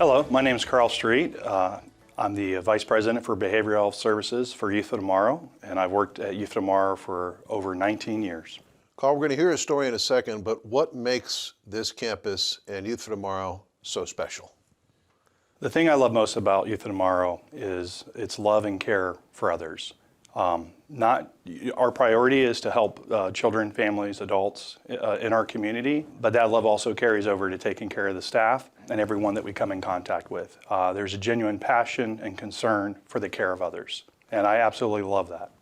Hello, my name is Carl Street. I'm the Vice President for Behavioral Health Services for Youth of Tomorrow, and I've worked at Youth of Tomorrow for over 19 years. Carl, we're going to hear a story in a second, but what makes this campus and Youth of Tomorrow so special? The thing I love most about Youth of Tomorrow is its love and care for others. Our priority is to help children, families, adults in our community, but that love also carries over to taking care of the staff and everyone that we come in contact with. There's a genuine passion and concern for the care of others, and I absolutely love that.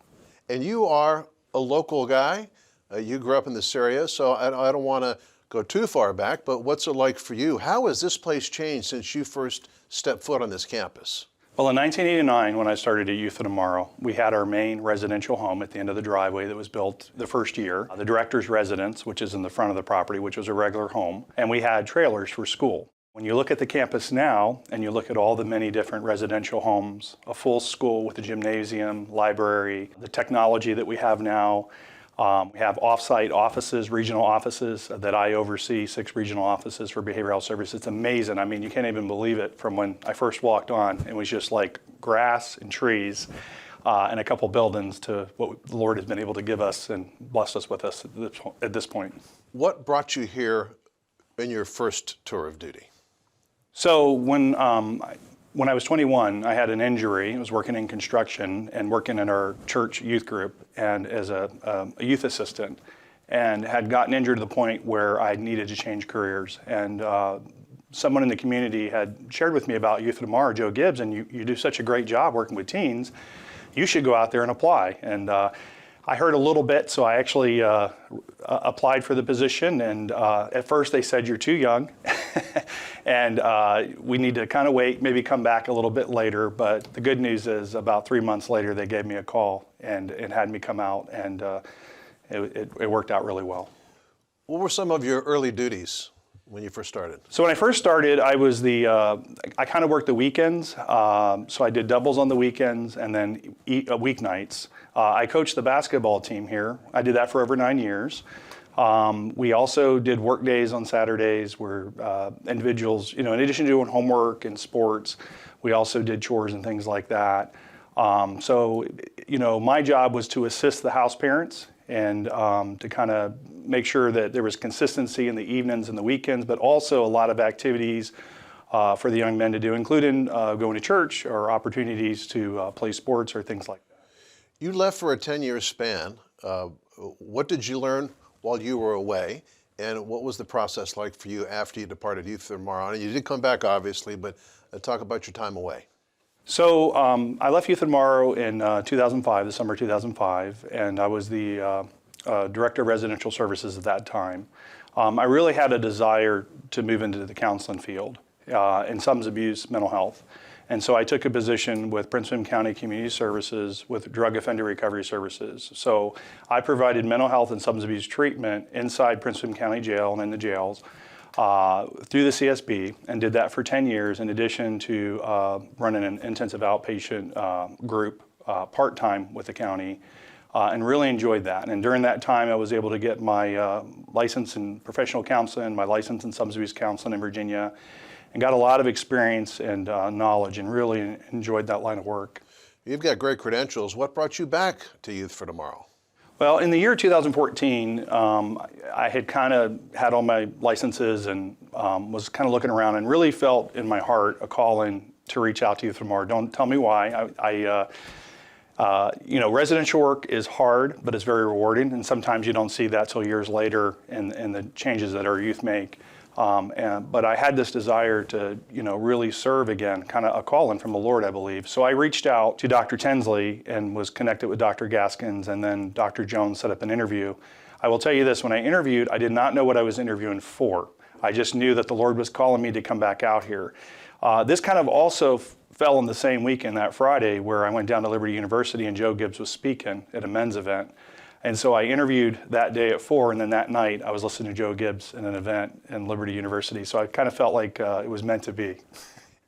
And you are a local guy. You grew up in this area, so I don't want to go too far back, but what's it like for you? How has this place changed since you first stepped foot on this campus? Well, in 1989, when I started at Youth of Tomorrow, we had our main residential home at the end of the driveway that was built the first year, the director's residence, which is in the front of the property, which was a regular home, and we had trailers for school. When you look at the campus now, and you look at all the many different residential homes, a full school with a gymnasium, library, the technology that we have now, we have off-site offices, regional offices that I oversee, 6 regional offices for behavioral health services. It's amazing. I mean, you can't even believe it. From when I first walked on, it was just like grass and trees and a couple buildings to what the Lord has been able to give us and bless us with us at this point. What brought you here in your first tour of duty? So when I was 21, I had an injury. I was working in construction and working in our church youth group and as a youth assistant, and had gotten injured to the point where I needed to change careers. And someone in the community had shared with me about Youth of Tomorrow, Joe Gibbs, and you do such a great job working with teens. You should go out there and apply. And I heard a little bit, so I actually applied for the position, and at first they said, "You're too young," and we need to kind of wait, maybe come back a little bit later. But the good news is about 3 months later, they gave me a call and had me come out, and it worked out really well. What were some of your early duties when you first started? So when I first started, I was I kind of worked the weekends. So I did doubles on the weekends and then weeknights. I coached the basketball team here. I did that for over 9 years. We also did work days on Saturdays where individuals, in addition to doing homework and sports, we also did chores and things like that. So, my job was to assist the house parents and to kind of make sure that there was consistency in the evenings and the weekends, but also a lot of activities for the young men to do, including going to church or opportunities to play sports or things like that. You left for a 10-year span. What did you learn while you were away? And what was the process like for you after you departed Youth of Tomorrow? And you did come back, obviously, but talk about your time away. So I left Youth of Tomorrow in 2005, the summer 2005, and I was the Director of Residential Services at that time. I really had a desire to move into the counseling field in substance abuse, mental health. And so I took a position with Prince William County Community Services with Drug Offender Recovery Services. So I provided mental health and substance abuse treatment inside Prince William County Jail and in the jails through the CSB, and did that for 10 years in addition to running an intensive outpatient group part-time with the county, and really enjoyed that. And during that time, I was able to get my license in professional counseling, my license in substance abuse counseling in Virginia, and got a lot of experience and knowledge, and really enjoyed that line of work. You've got great credentials. What brought you back to Youth for Tomorrow? Well, in the year 2014, I had kind of had all my licenses and was kind of looking around and really felt in my heart a calling to reach out to Youth for Tomorrow. Don't tell me why. Residential work is hard, but it's very rewarding, and sometimes you don't see that till years later in the changes that our youth make. But I had this desire to, really serve again, kind of a calling from the Lord, I believe. So I reached out to Dr. Tinsley and was connected with Dr. Gaskins, and then Dr. Jones set up an interview. I will tell you this, when I interviewed, I did not know what I was interviewing for. I just knew that the Lord was calling me to come back out here. This kind of also fell in the same weekend, that Friday, where I went down to Liberty University and Joe Gibbs was speaking at a men's event. And so I interviewed that day at 4, and then that night I was listening to Joe Gibbs in an event in Liberty University. So I kind of felt like it was meant to be.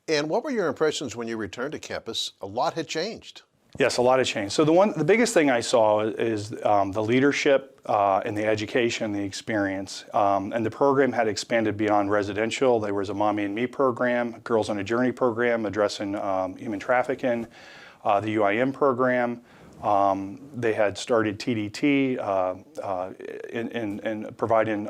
And what were your impressions when you returned to campus? A lot had changed. Yes, a lot of change. So the biggest thing I saw is the leadership and the education, the experience, and the program had expanded beyond residential. There was a Mommy and Me program, Girls on a Journey program addressing human trafficking, the UIM program. They had started TDT in providing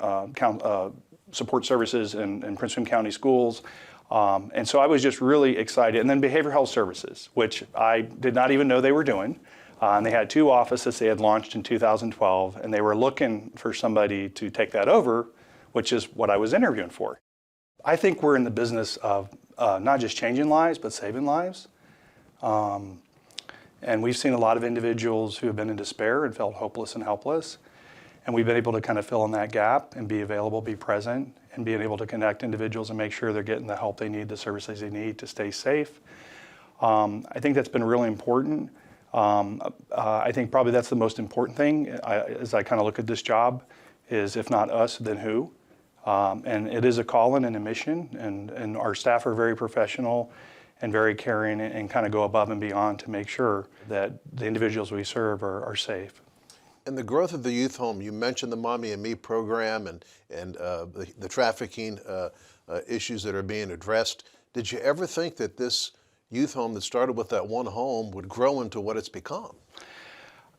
support services in Prince William County schools. And so I was just really excited. And then behavioral health services, which I did not even know they were doing. And they had 2 offices they had launched in 2012, and they were looking for somebody to take that over, which is what I was interviewing for. I think we're in the business of not just changing lives, but saving lives. And we've seen a lot of individuals who have been in despair and felt hopeless and helpless. And we've been able to kind of fill in that gap and be available, be present, and being able to connect individuals and make sure they're getting the help they need, the services they need to stay safe. I think that's been really important. I think probably that's the most important thing as I kind of look at this job is if not us, then who? And it is a calling and a mission, and our staff are very professional and very caring and kind of go above and beyond to make sure that the individuals we serve are safe. And the growth of the youth home, you mentioned the Mommy and Me program and the trafficking issues that are being addressed. Did you ever think that this youth home that started with that one home would grow into what it's become?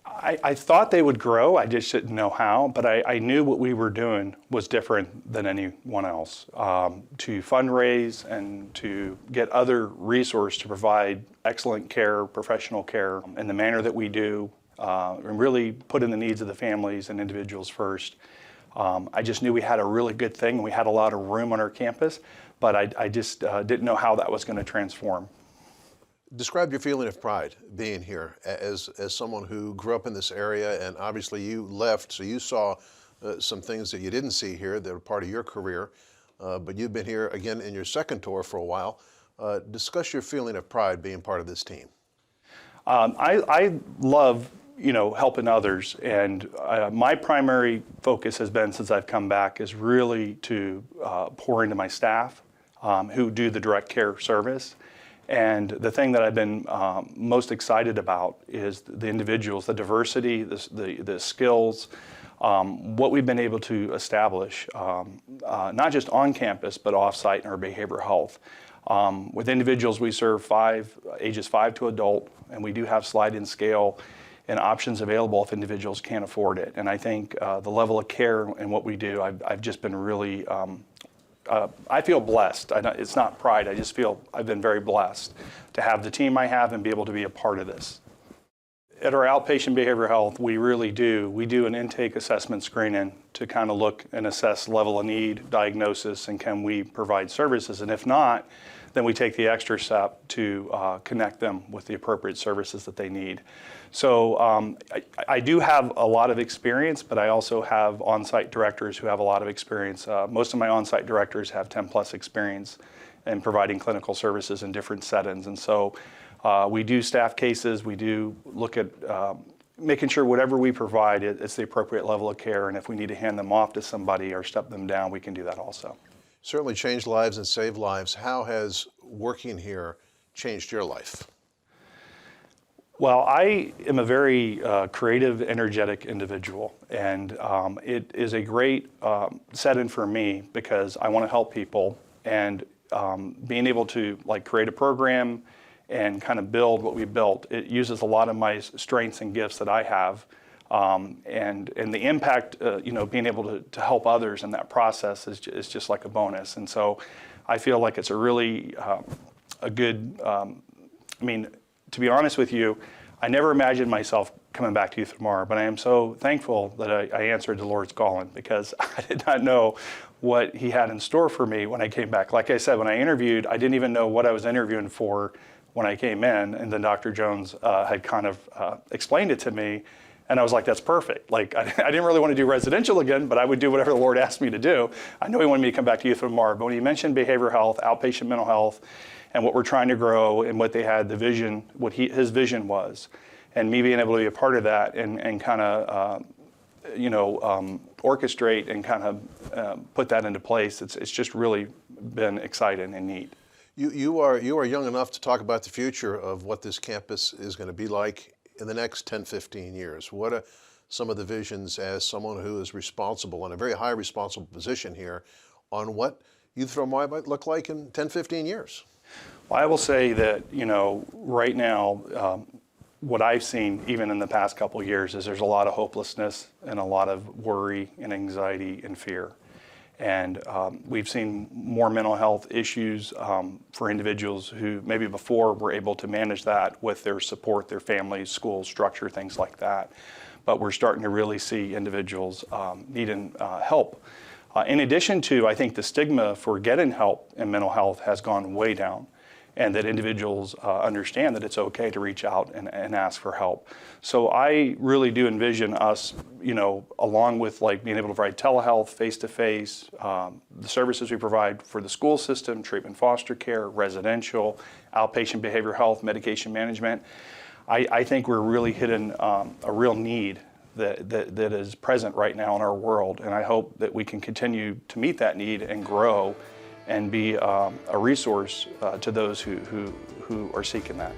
I thought they would grow, I just didn't know how, but I knew what we were doing was different than anyone else. To fundraise and to get other resources to provide excellent care, professional care in the manner that we do, and really put in the needs of the families and individuals first. I just knew we had a really good thing. We had a lot of room on our campus, but I just didn't know how that was going to transform. Describe your feeling of pride being here as someone who grew up in this area, and obviously you left, so you saw some things that you didn't see here that were part of your career, but you've been here again in your second tour for a while. Discuss your feeling of pride being part of this team. I love helping others, and my primary focus has been since I've come back is really to pour into my staff who do the direct care service. And the thing that I've been most excited about is the individuals, the diversity, the skills, what we've been able to establish, not just on campus, but off-site in our behavioral health. With individuals, we serve ages 5 to adult, and we do have slide-in scale and options available if individuals can't afford it. And I think the level of care and what we do, I've just been really, I feel blessed. It's not pride, I just feel I've been very blessed to have the team I have and be able to be a part of this. At our outpatient behavioral health, we do an intake assessment screening to kind of look and assess level of need, diagnosis, and can we provide services. And if not, then we take the extra step to connect them with the appropriate services that they need. So I do have a lot of experience, but I also have on-site directors who have a lot of experience. Most of my on-site directors have 10+ experience in providing clinical services in different settings. And so we do staff cases, we do look at making sure whatever we provide, it's the appropriate level of care, and if we need to hand them off to somebody or step them down, we can do that also. Certainly changed lives and saved lives. How has working here changed your life? Well, I am a very creative, energetic individual, and it is a great setting for me because I want to help people, and being able to create a program and kind of build what we built, it uses a lot of my strengths and gifts that I have, and the impact, being able to help others in that process is just like a bonus. And so I feel like it's a really a good, to be honest with you, I never imagined myself coming back to Youth tomorrow, but I am so thankful that I answered the Lord's calling because I did not know what He had in store for me when I came back. Like I said, when I interviewed, I didn't even know what I was interviewing for when I came in, and then Dr. Jones had kind of explained it to me, and I was like, that's perfect. I didn't really want to do residential again, but I would do whatever the Lord asked me to do. I know He wanted me to come back to Youth tomorrow, but when He mentioned behavioral health, outpatient mental health, and what we're trying to grow and what they had, the vision, what His vision was, and me being able to be a part of that and kind of, orchestrate and kind of put that into place, it's just really been exciting and neat. You are young enough to talk about the future of what this campus is going to be like in the next 10, 15 years. What are some of the visions as someone who is responsible in a very high responsible position here on what Youth for Tomorrow might look like in 10, 15 years? Well, I will say that, right now, what I've seen even in the past couple of years is there's a lot of hopelessness and a lot of worry and anxiety and fear. And we've seen more mental health issues for individuals who maybe before were able to manage that with their support, their families, school structure, things like that. But we're starting to really see individuals needing help. In addition to, I think the stigma for getting help in mental health has gone way down, and that individuals understand that it's okay to reach out and ask for help. So I really do envision us, along with like being able to provide telehealth, face-to-face, the services we provide for the school system, treatment foster care, residential, outpatient behavioral health, medication management. I think we're really hitting a real need that is present right now in our world, and I hope that we can continue to meet that need and grow and be a resource to those who are seeking that.